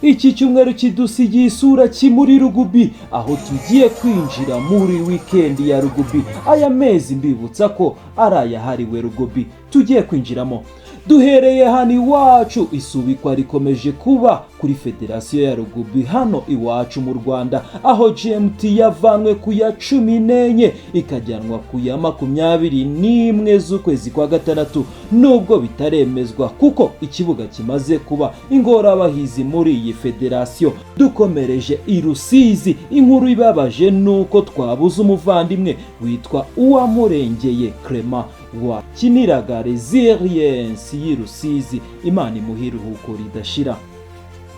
Iki cyumweru kidusigiye isura muri Rugby, aho tugiye kwinjira muri weekend ya Rugby. Aya mezi mbibutsa ko ari ayahariwe Rugby tugiye kwinjiramo. Duhereye hano iwacu, isubikwa rikomeje kuba kuri Federasiyo ya Rugby hano iwacu mu Rwanda, aho GMT yavanwe ku ya 14 ikajyanwa ku ya 21 z'ukwezi kwa gatandatu, nubwo bitaremezwa kuko ikibuga kimaze kuba ingorabahizi muri iyi federasiyo. Dukomereje i Rusizi, inkuru ibabaje nuko twabuze umuvandimwe witwa Uwamurengeye Clement wakiniraga Resilience y'i Rusizi. Imana imuhe iruhuko ridashira.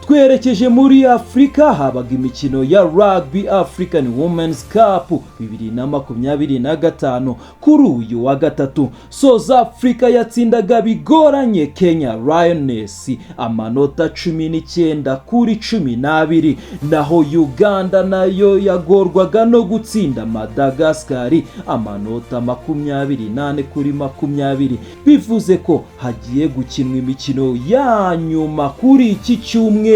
Twerekeje muri Afrika, habaga imikino ya Rugby African Women's Cup 2025 kuri uyu wa gatatu. South Africa yatsindaga bigoranye Kenya Lioness amanota 19-12, naho Uganda nayo yagorwaga no gutsinda Madagascar amanota 28-20. Bivuze ko hagiye gukinwa imikino ya nyuma kuri iki cyumweru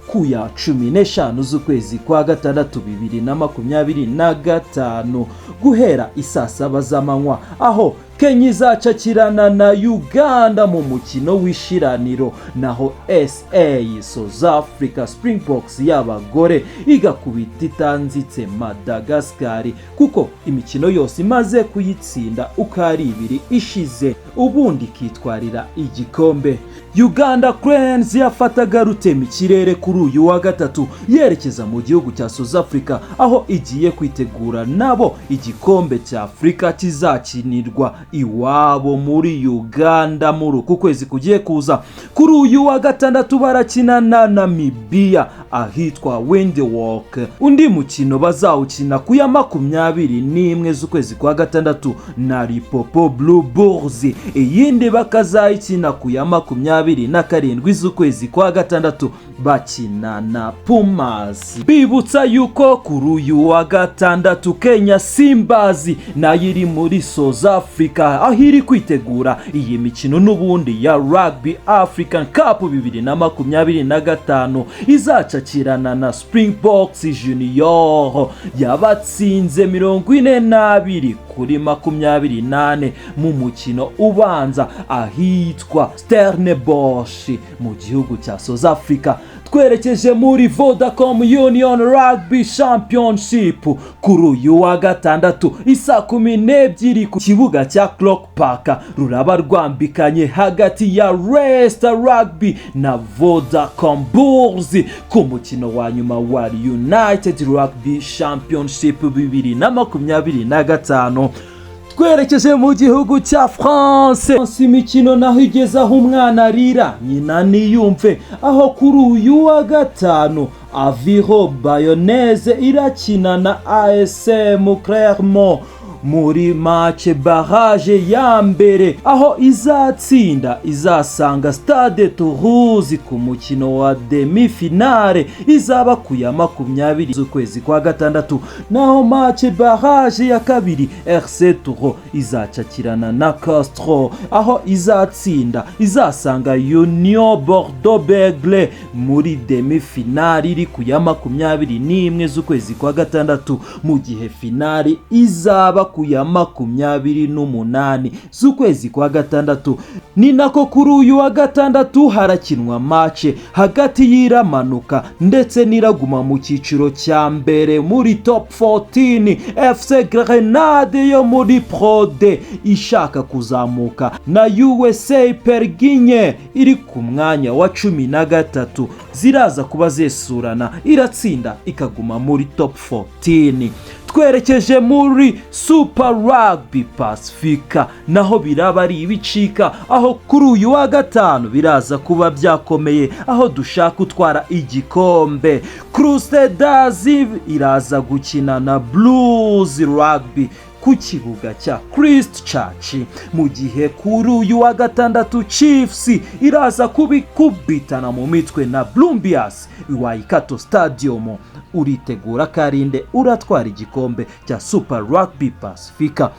ku ya 15 z'ukwezi kwa gatandatu 2025 guhera isaa 7 z'amanywa, aho Kenya izacakirana na Uganda mu mukino w'ishiraniro, naho SA South Africa Springboks y'abagore igakubita itanzitse Madagascar kuko imikino yose imaze kuyitsinda uko ari 2 ishize, ubundi kitwarira igikombe. Uganda Cranes yafataga rutema ikirere kuri uyu wa gatatu yerekeza mu gihugu cya South Africa, aho igiye kwitegura nabo igikombe cya Afrika kizakinirwa iwabo muri Uganda muri uku kwezi kugiye kuza. Kuri uyu wa gatandatu barakina na Namibia ahitwa Windhoek. Undi mukino bazawukina ku ya 21 z'ukwezi kwa gatandatu na Limpopo Blue Bulls, iyindi bakazayikina ku ya 27 z'ukwezi kwa gatandatu bakina na Pumas. Bibutsa yuko kuri uyu wa gatandatu Kenya Simbazi nayo iri muri South Africa, aho iri kwitegura iyi mikino n'ubundi ya Rugby African Cup 2025 izacakirana na Springboks Junior yabatsinze 42-28 mu mukino ubanza ahitwa Stellenbosch mu gihugu cya South Africa. Twerekeje muri VODACOM Union Rugby Championship kuri uyu wa gatandatu isaa 12 ku kibuga cya Clock Park, ruraba rwambikanye hagati ya LEINSTER Rugby na VODACOM Bulls ku mukino wa nyuma wa United Rugby Championship 2025. Twerekeje mu gihugu cya France, imikino naho igeza aho umwana arira nyina niyumve, aho kuri uyu wa gatanu Aviro Bayonnaise irakina na ASM Clermont muri match barrage ya mbere, aho izasanga Stade Toulouse ku mukino wa demi-finale izaba ku ya 20 z'ukwezi kwa gatandatu. Naho match barrage ya kabiri RC Touro izacakirana na Castro, aho izasanga Union Bordeaux-Bègles muri demi-finale iri ku ya 21 z'ukwezi kwa gatandatu, mu gihe finale izaba ku ya 28 z'ukwezi kwa gatandatu. Ni nako kuri uyu wa gatandatu harakinwa match hagati y'iramanuka ndetse n'iraguma mu cyiciro cya mbere muri top 14 FC Grenade yo muri Pro D ishaka kuzamuka na USA Perpignan iri ku mwanya wa 13, ziraza kuba zesurana, iratsinda ikaguma muri top 14. Twerekeje muri Super Rugby Pacifica, naho biraba ari ibicika, aho kuri uyu wa gatanu biraza kuba byakomeye, aho dushaka utwara igikombe. Crusaders iraza gukina na Blues Rugby ku kibuga cya Christchurch, mu gihe kuri uyu wa gatandatu Chiefs iraza kubitana mu mitwe na Brumbies Waikato Stadium. Uritegura karinde uratwara igikombe cya Super Rugby Pacifica.